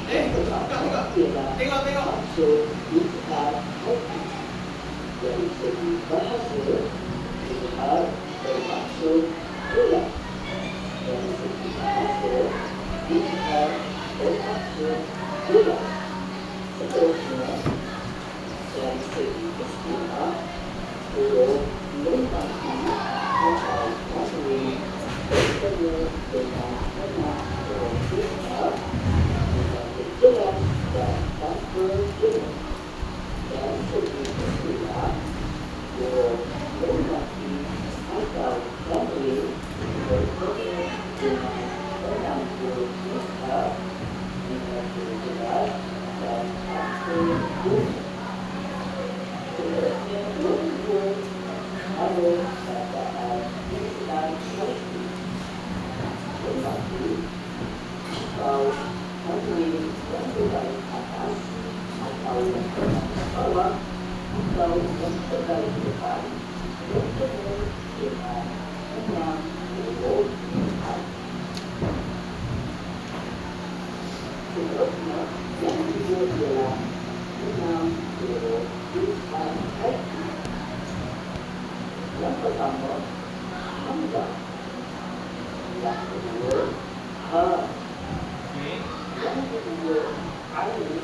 Tengok. Maksud lihat kopi dari segi bahasa lihat bermaksud pulang. Dari segi bahasa lihat bermaksud pulang. Seterusnya dari segi istilah huruf mengganti atau tanwin bertemu dengan nama huruf lihat jelas dan tanpa jelas. Dari segi istilah huruf mengganti atau tanwin bertemu dengan enam huruf lihat dengan jelas dan tanpa jelas. Sebenarnya menunjuk ada bacaan dan syarti mengganti atau tanwin yang berbaris atas atau yang berbaris bawah atau yang berbaris depan bertemu dengan enam huruf lihat. Seterusnya yang kedua ialah enam huruf lihat haiti. Yang pertama hamzah, yang kedua ha, yang kedua ain,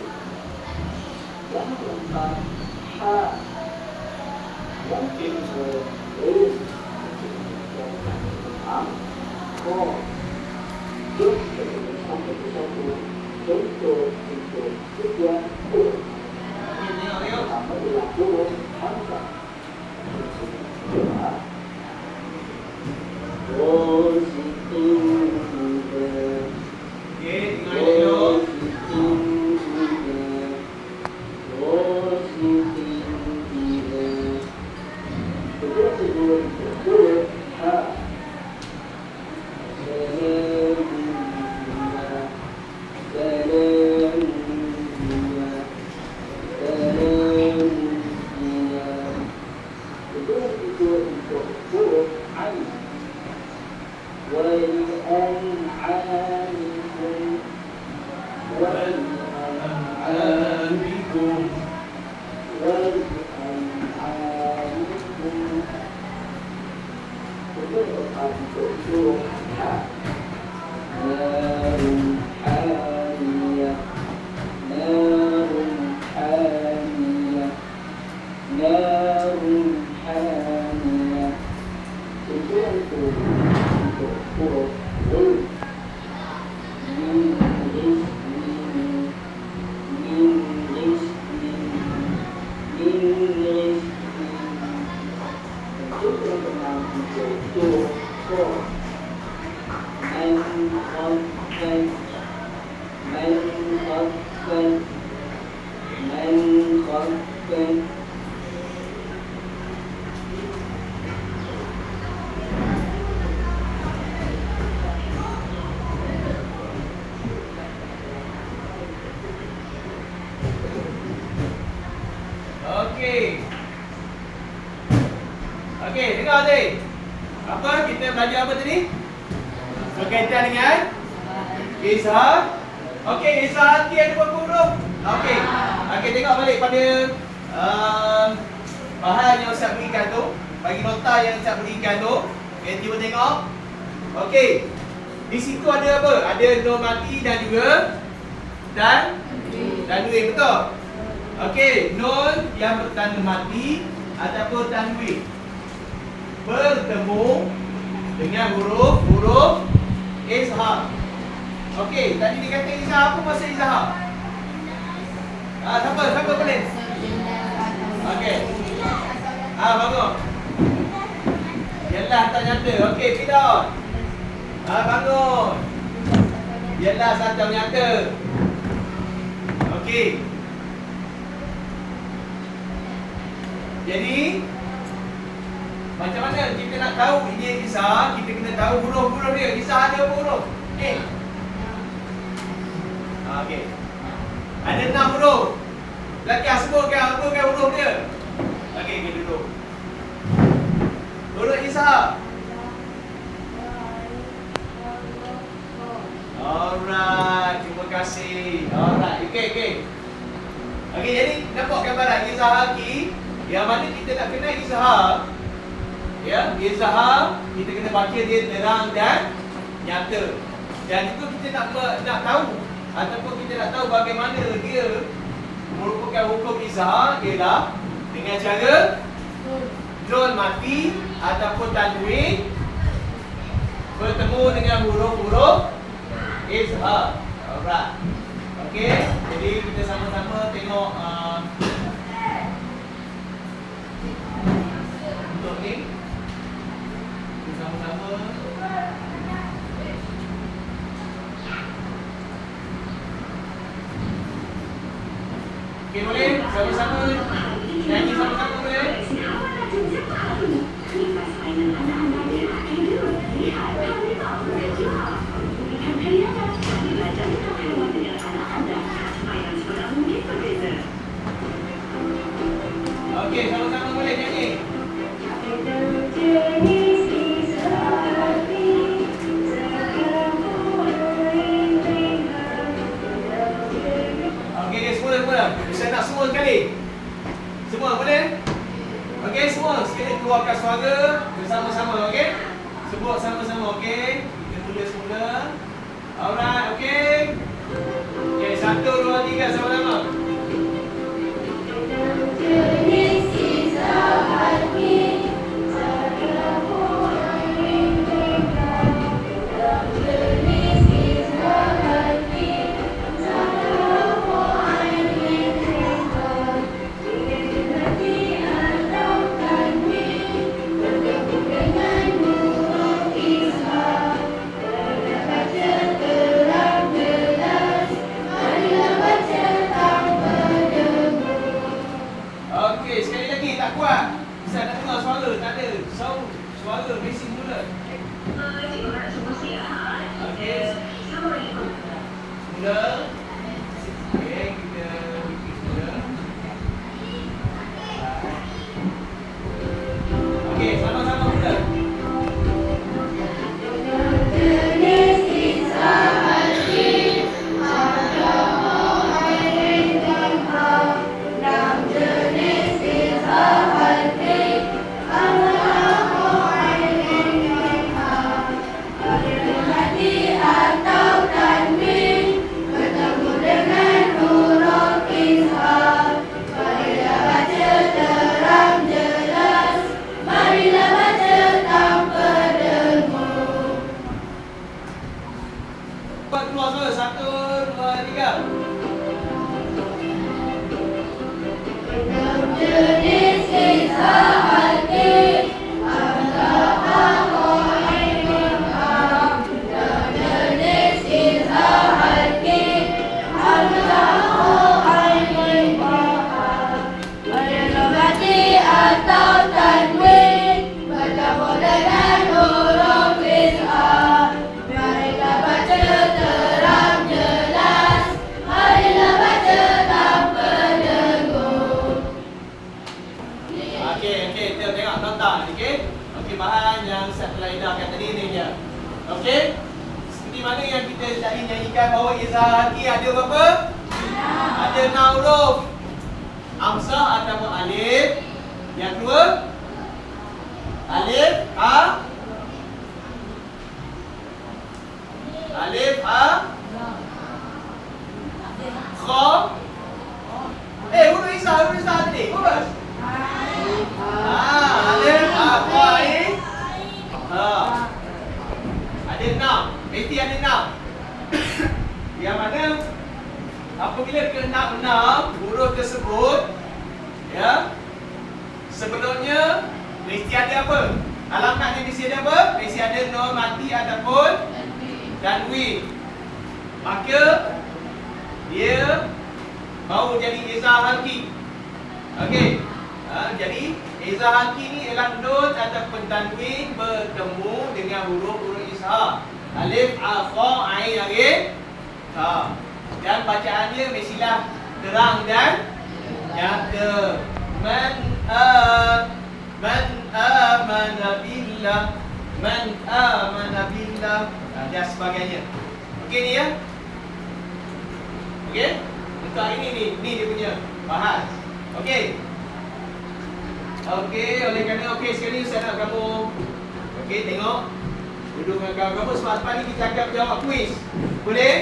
yang keempat ha, yang kelima rin, yang keenam ko. Jom kita sampai ke satu contoh untuk setiap huruf. Pertama ialah huruf hamzah. Okey, dengar tadi. Apa kita belajar apa tadi? Berkaitan dengan izhar. Okey, izhar hati ada berapa huruf? Okey. Okey, tengok balik pada bahan yang Ustaz berikan tu. Bagi nota yang Ustaz berikan tu. Okey, cuba tengok. Okey. Di situ ada apa? Ada nun mati dan juga tanwin, betul? Okey, nun yang bertanda mati ataupun tanwin bertemu dengan huruf izhar. Okey, tadi dikata izhar, apa maksud izhar? Siapa boleh? Okey. Bangun. Yalah tak nyata. Okey, tidak. Bangun. Yalah satu nyata. Okey. Jadi macam mana kita nak tahu ini izhar? Kita kena tahu huruf-huruf dia. Izhar ada berapa huruf? Okey. Ada 6 huruf. Belakang sebutkan huruf dia. Okey, kita duduk. Huruf izhar. Alright, terima kasih. Alright. Okey, jadi nampak gambaran izhar halki yang mana kita nak kena izhar. Ya, izhar kita kena baca dia terang dan nyata. Dan itu kita nak tahu ataupun kita nak tahu bagaimana dia merupakan hukum izhar ialah dengan cara nun mati ataupun tanwin bertemu dengan huruf-huruf izhar. Alright. Okey, jadi kita sama-sama tengok untuk ni. Kita sama-sama. Okey, boleh? Sama-sama nyanyi sama-sama boleh? Okey, sama-sama boleh nyanyi. Okey, semua. Bisa nak semua sekali? Semua boleh? Okey, semua sekali keluarkan suara bersama-sama, okey? Sebut sama-sama, okey? Kita tulis semula. Alright, okey? Okey, 1, 2, 3 sama-sama. Okey, sekali lagi tak kuat. Bisa nak dengar suara, tak ada. Suara mesin mula. Okey. Mula. Okey, kita repeat mula. Okey, sama-sama mula. Keluar suara 1, 2, 3. Jenis izhar halki jenis izhar halki mati atau tanwin bertemu dengan huruf izhar. Marilah baca terang jelas, marilah baca tanpa dengung. Okey, kita tengok nota ni, okey. Okey, bahan yang saya telah edarkan tadi ni dia. Okey. Seperti mana yang kita tadi nyanyikan bahawa izhar halki ada berapa? 6. Ada 6 huruf. Hamzah ataupun alif. Yang kedua alif, ha. Alif, ha. Kha. Huruf izhar tadi. Bagus. Alif, ha, kha, ain. Ha. Ada 6. Mesti ada 6. Yang mana apabila kena 6 huruf tersebut, ya, sebelumnya mesti ada apa? Alamatnya mesti ada apa? Mesti ada nun mati ataupun tanwin. Maka dia baru jadi izhar halki. Okey. Jadi izhar halki ni ialah nun ataupun tanwin bertemu dengan huruf-huruf izhar. Alif, a, kha, ain, ain, ha. Dan bacaannya mestilah terang dan nyata. Man amana billah, man amana billah, dan sebagainya. Okey ni ya. Okey. Untuk hari ni dia punya. bahas. Okey. Okey, oleh kerana okey sekali saya nak kamu okey tengok duduk dengan kawan kamu sebab lepas ni kita akan jawab kuis. Boleh?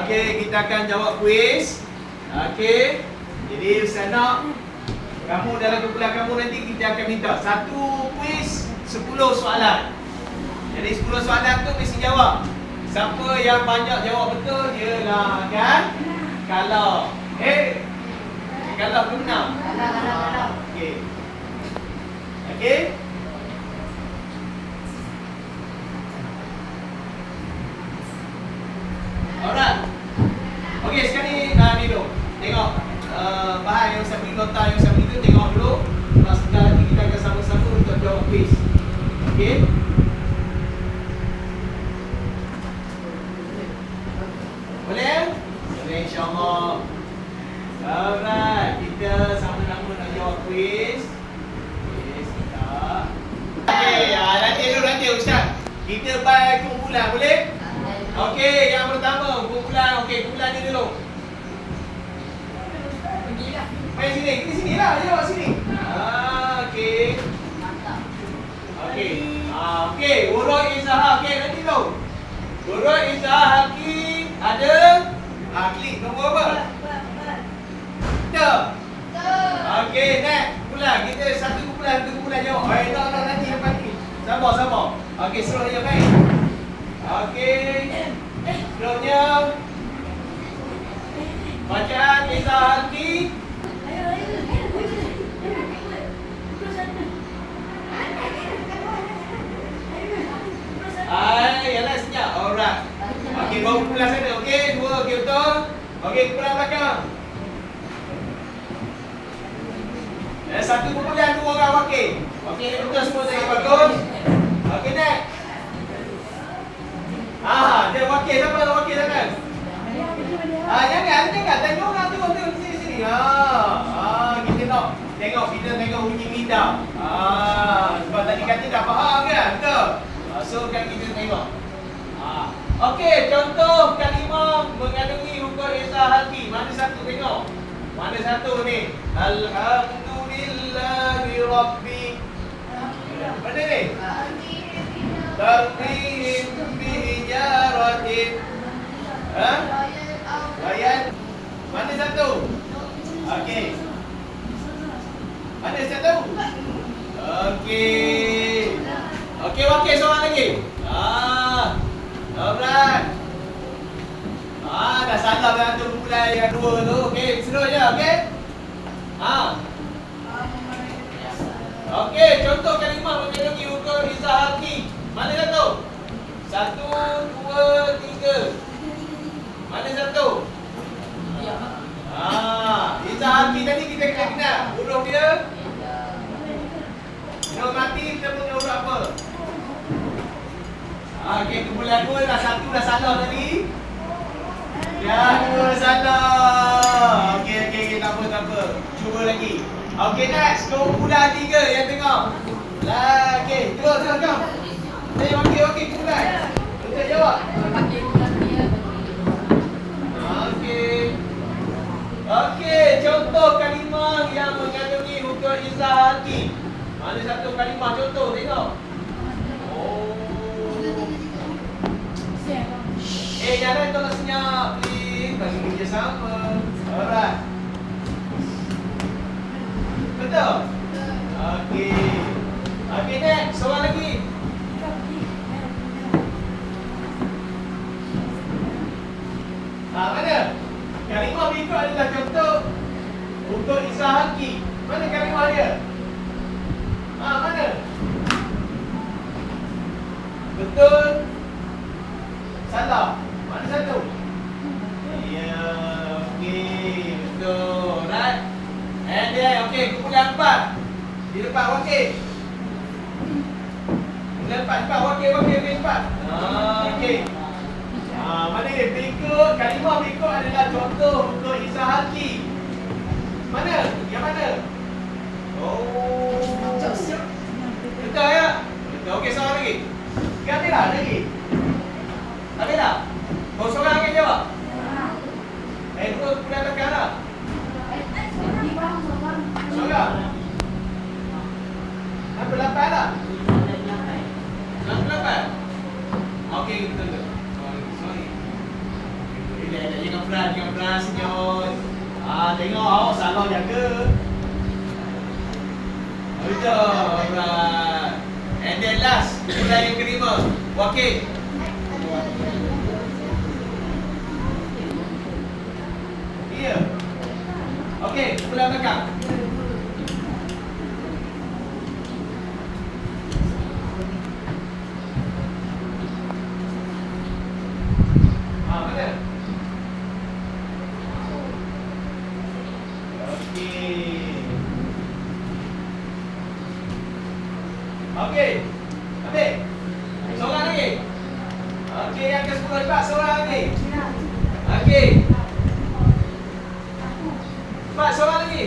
Okey, kita akan jawab kuis. Okey. Jadi saya nak kamu dalam kumpulan kamu nanti kita akan minta satu kuis 10 soalan. Jadi 10 soalan tu mesti jawab. Siapa yang banyak jawab betul dia lah akan kalah. Kalah ke menang? Kalah. Okey. Okey. Alright. Okey, sekarang ni dulu. Tengok bahan yang saya beri, nota yang saya beri tu tengok dulu. Lepas nanti kita akan sama-sama untuk jawab quiz. Okey. Boleh? Boleh, insya-Allah. Alright, kita sama-sama nak jawab quiz. Okey, nanti Ustaz. Kita buat kumpulan, boleh? Okey, yang pertama kumpulan. Okey, kumpulan ni dulu. Main sini, kita sini lah, jawab sini. Okey. Okey. Okey, huruf Izzah. Okey, nanti dulu. Huruf Izzah Hakim ada klik nombor apa? Betul. Okey, next. Kumpulan. Kita satu kumpulan jawab. No, nanti lepas ni. Sabar. Okey, seterusnya baik. Okey. Seterusnya bacaan Izzah Hakim. Yalah senyap. Alright. Okey, bawa kumpulan sana. Okey, dua. Okey, betul. Okey, kumpulan belakang. Satu kumpulan, dua orang wakil. Okey, betul semua saya bagus. Okey, next. Dia wakil. Siapa yang wakil tangan? Jangan. Tengok orang tu. Tengok sini. Kita nak tengok bunyi minda. Sebab tadi kata dah faham kan? Betul? So kan kita tengok. Okey, contoh kalimah mengandungi huruf Izzah Hakim. Mana satu tengok? Mana satu ni? Alhamdulillahi Rabbi. Mana ni? Tarmihim bihijaratin. Ayat. Mana satu? Okey. Mana satu? Okey. Okey, wakil seorang lagi. Alright. Dah salah dengan tu kumpulan yang dua tu. Okey, seterusnya, okey? Okey, contoh kalimah mengandungi huruf Izzah Hakim. Mana satu? 1, 2, 3. Mana satu? Izzah Hakim tadi kita kena kenal. Huruf dia? Huruf mati kita punya huruf apa? Okey, kumpulan dua dah satu dah salah tadi. Yang dua salah. Okey, tak apa. Cuba lagi. Okey, next. Kumpulan tiga yang tengok. Okey, terus kau. Okey, kumpulan. Betul jawab. Okey, contoh kalimah yang mengandungi huruf Izzah Hakim. Mana satu kalimah contoh tengok. Jangan tolong senyap, please. Bagi kerja sama. Alright. Betul? Okey, next. Soalan lagi. Mana? Kalimah berikut adalah contoh untuk Izzah Hakim. Mana kalimah dia? Mana? Betul? Salah? Mana satu? Ya, okey, betul. Right? And then, okey, kumpulan 4. Di depan wakil. Kumpulan 4, wakil 4. Okey. Mana dia? Berikut, kalimah berikut adalah contoh untuk Izzah Hakim. Mana? Yang mana? Betul ya? Betul. Okey, soalan lagi. Kamera lagi. Habis dah? Kau seorang akan jawab? Dua kumpulan belakang lah. Dengan pelan senyum. Tengok awak salah jaga. Betul. Alright. And then last, kumpulan yang kelima. Wakil. Ya. Okey, kumpulan belakang. Mana? Okey. Habis. Seorang lagi. Okey, yang ke-10 cepat seorang lagi. Okey. Cepat seorang lagi.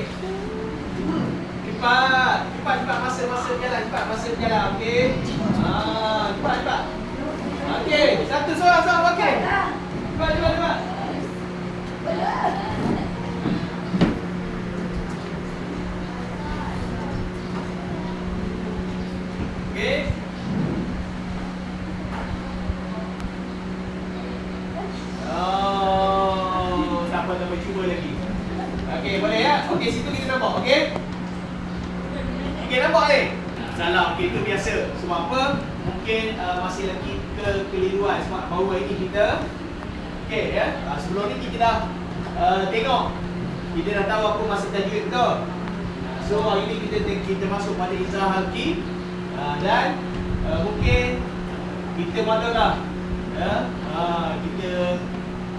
Cepat. Cepat masa berjalan, cepat masa berjalan. Okey. Cepat. Okey, satu seorang okey. Cepat. Okey. Tak apa, cuba lagi. Okey, boleh ya? Okey, situ kita nampak, okey? Okey, nampak ni? Salah, okey, itu biasa. Sebab apa? Mungkin masih lagi kekeliruan sebab baru hari ni kita okey ya. Sebelum ni kita dah tengok. Kita dah tahu apa masa tajwid betul. So, hari ni kita masuk pada izah halki. Dan mungkin kita madalah ya, kita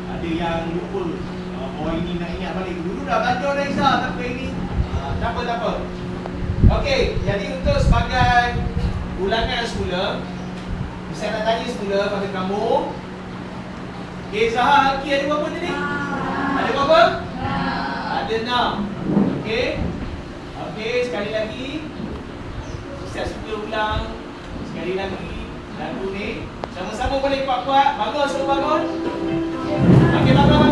ada yang lupa bahawa ini nak ingat balik. Dulu dah belajar dah Izzah, tapi ini tak apa. Okey, jadi untuk sebagai ulangan semula, saya nak tanya semula pada kamu. Okey, Zahar Halki ada berapa tadi? Ada berapa? Ada 6. Okey, sekali lagi. Saya suka ulang sekali lagi lagu ni. Sama-sama boleh kuat-kuat. Bangun, suruh bangun. Okey, bangun.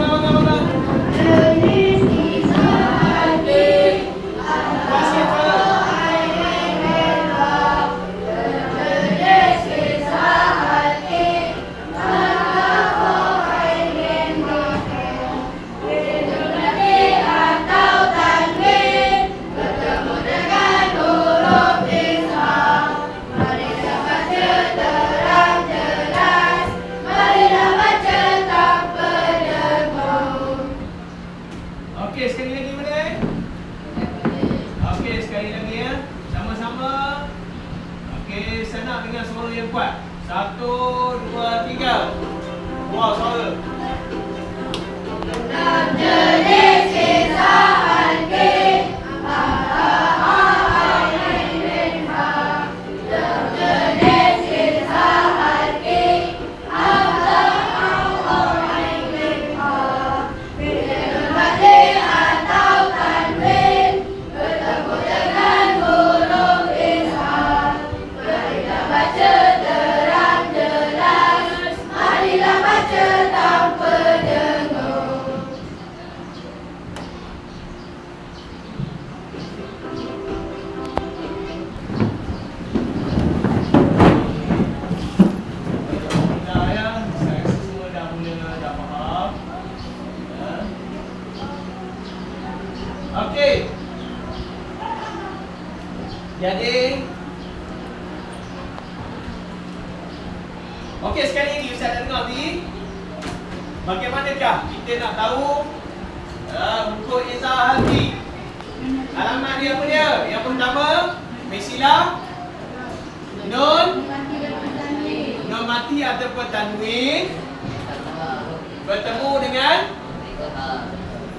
Okey, sekali lagi Ustaz nak dengar ni. Bagaimanakah kita nak tahu buku Izzah Halki? Alamat dia apa dia? Yang pertama, Mesilah Nun mati ataupun tanwin bertemu dengan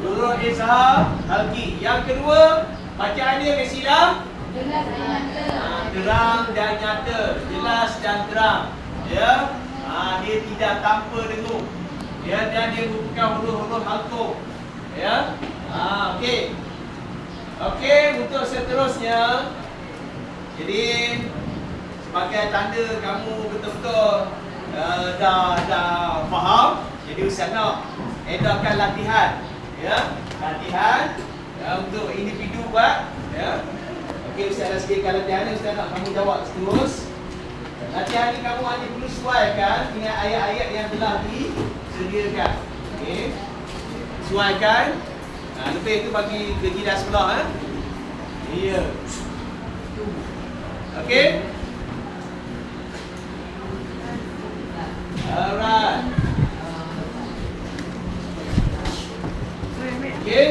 huruf Izzah Halki. Yang kedua, bacaan dia Mesilah terang dan nyata, jelas dan terang. Ya, dia tidak tanpa dengung. Ya, dan dia bukan huruf-huruf halqum. Ya, okey. Okey, untuk seterusnya, jadi sebagai tanda kamu betul-betul dah faham, jadi Ustaz nak edarkan latihan. Ya, latihan untuk individu buat. Ya. Okey, Ustaz dah sediakan latihan ni, Ustaz nak kamu jawab terus. Latihan ni kamu hanya perlu sesuaikan dengan ayat-ayat yang telah disediakan. Okey. Sesuaikan. Lebih tu bagi ke jidat sebelah. Ya. Okey. Alright. Okey.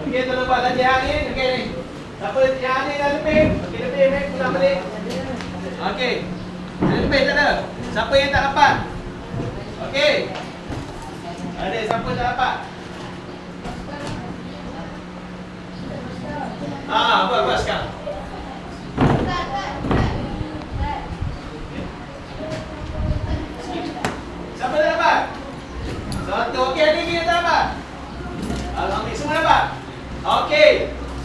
Okey, tolong buat latihan ni. Okey ni. Siapa yang ni dah lebih? Okey, lebih ni pulang balik. Okey. Dah lebih tak ada? Siapa yang tak dapat? Okey. Ada siapa tak dapat? Buat sekarang. Siapa tak dapat? Satu. Okey, ada lagi yang tak dapat? Alhamdulillah, semua dapat? Okey.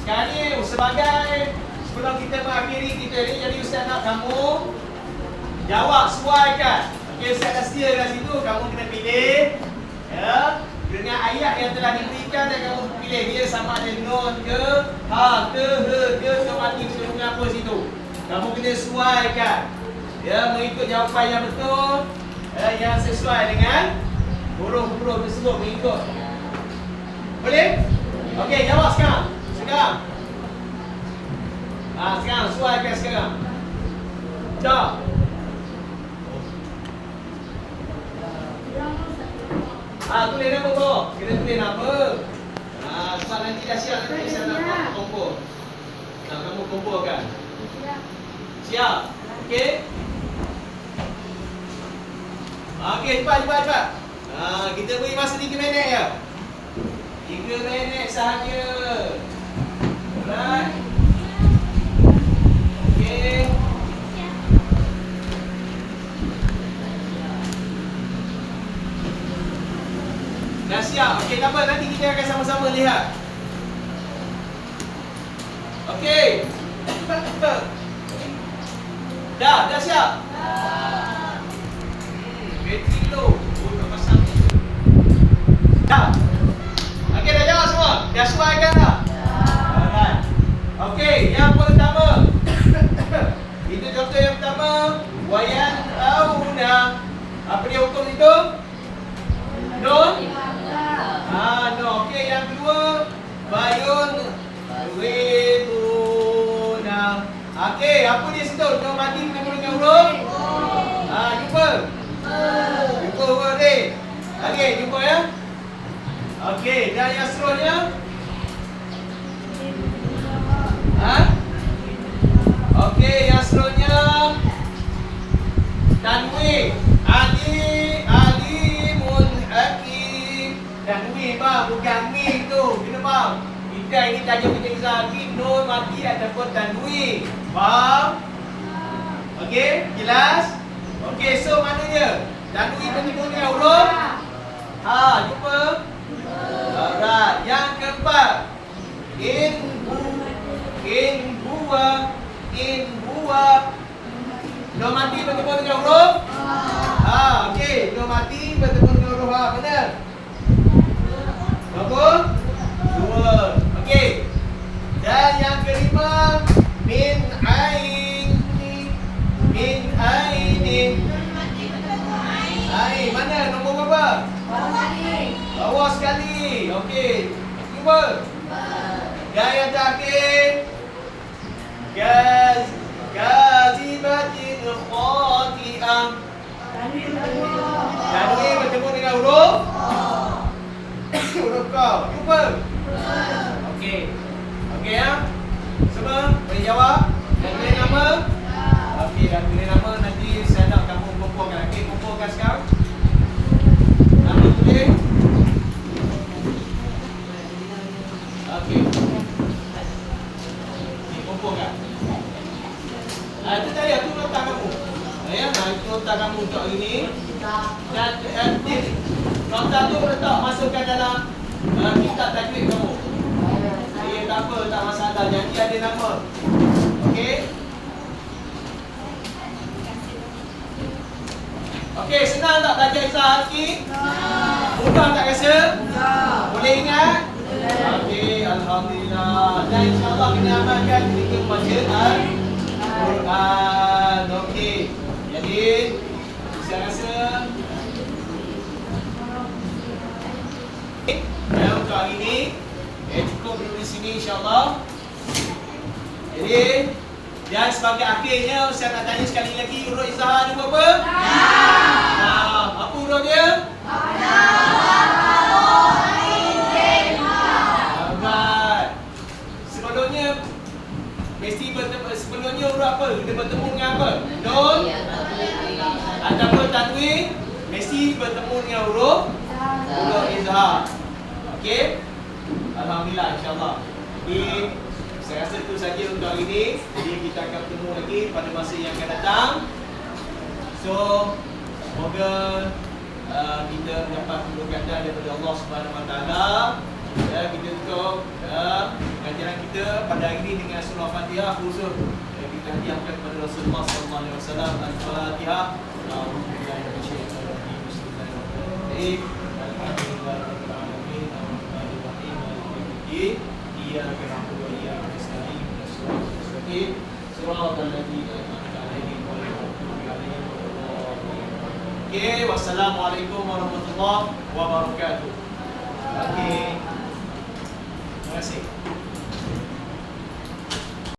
Sekarang ni sebagai sebelum kita mengakhiri kita ni, jadi Ustaz nak kamu jawab, sesuaikan. Okey, Ustaz dah sedia kat situ, kamu kena pilih ya, dengan ayat yang telah diberikan dan kamu pilih dia sama ada nun ke, ha ke, he ke mati ke apa situ. Kamu kena sesuaikan. Ya, mengikut jawapan yang betul, yang sesuai dengan huruf-huruf tersebut mengikut. Boleh? Okey, jawab sekarang. Sekarang. Sekarang sesuaikan sekarang. Dah. Tulis nama bawah. Kena tulis nama. Sebab nanti dah siap nanti saya nak kumpul. Kamu kumpulkan. Siap. Okey. Okey, cepat. Kita beri masa 3 minit ya. 3 minit sahaja. Alright. Okey. Dah siap. Okey, tak apa, nanti kita akan sama-sama lihat. Okey. Dah siap. Bateri low. Tak pasang. Dah. Okey, dah jawab semua. Dah sesuaikan dah? Alright. Okey, yang pertama. Itu contoh yang pertama. Wayan auna. Apa dia hukum itu? Nun? No. Okey, yang kedua. Bayun riduna. Okey, apa dia situ? Nun mati ketemu dengan huruf? Jumpa? Jumpa huruf D. Okey, jumpa ya? Okey, dan yang seterusnya? Okey, yang seterusnya tanwin. Alimun hakim. Tanwin bang, bukan min tu. Kena faham. Kita ini tajuk kita lagi nun mati ataupun tanwin. Faham? Okey, jelas? Okey, so maknanya tanwin bertemu dengan huruf? Jumpa? Alright, yang keempat. In huwa. Nun mati bertemu dengan huruf? Okey, nun mati bertemu dengan huruf ha, benar? Berapa? 2. Okey. Dan yang kelima, min ainin. Mana nombor berapa? Bawah sekali. Okey. Cuba. Dan yang terakhir, Gazibatin khati'ah. Tanwin bertemu dengan huruf? Huruf kau. Cuba. Okey. Okey ya. Semua boleh jawab? Dan tulis nama? Okey, dah tulis nama. Nanti saya nak kamu kumpulkan. Okey, kumpulkan sekarang. Nama tulis. Okey. Kumpulkan. Itu tadi aku nota kamu. Ya, itu nota kamu untuk hari ni. Dan nota tu letak masukkan dalam kitab tajwid kamu. Tak apa, tak masalah. Jadi ada nama. Okey. Okey, senang tak belajar Izzah Haki? Mudah tak rasa? Boleh ingat? Okey, alhamdulillah. Dan insya-Allah kena amalkan ketika membaca Al-Quran. Okey. Jadi saya rasa Dan untuk hari ni cukup dulu di sini insya-Allah. Jadi dan sebagai akhirnya saya nak tanya sekali lagi, huruf izhar ni apa? Apa huruf dia? Alright. Sebelumnya mesti sebelumnya huruf apa? Kita bertemu dengan apa? Nun ataupun tanwin mesti bertemu dengan huruf izhar. Okey? Alhamdulillah insya-Allah. Jadi saya rasa itu saja untuk hari ini. Jadi kita akan bertemu lagi pada masa yang akan datang. So semoga kita mendapat keberkatan daripada Allah Subhanahu Wa Taala. Ya, kita tutup pengajaran kita pada hari ini dengan surah Fatihah khusus kita hadiahkan kepada Rasulullah sallallahu alaihi wasallam. Al-Fatihah. Okay, wassalamualaikum warahmatullahi wabarakatuh. Okay, terima kasih.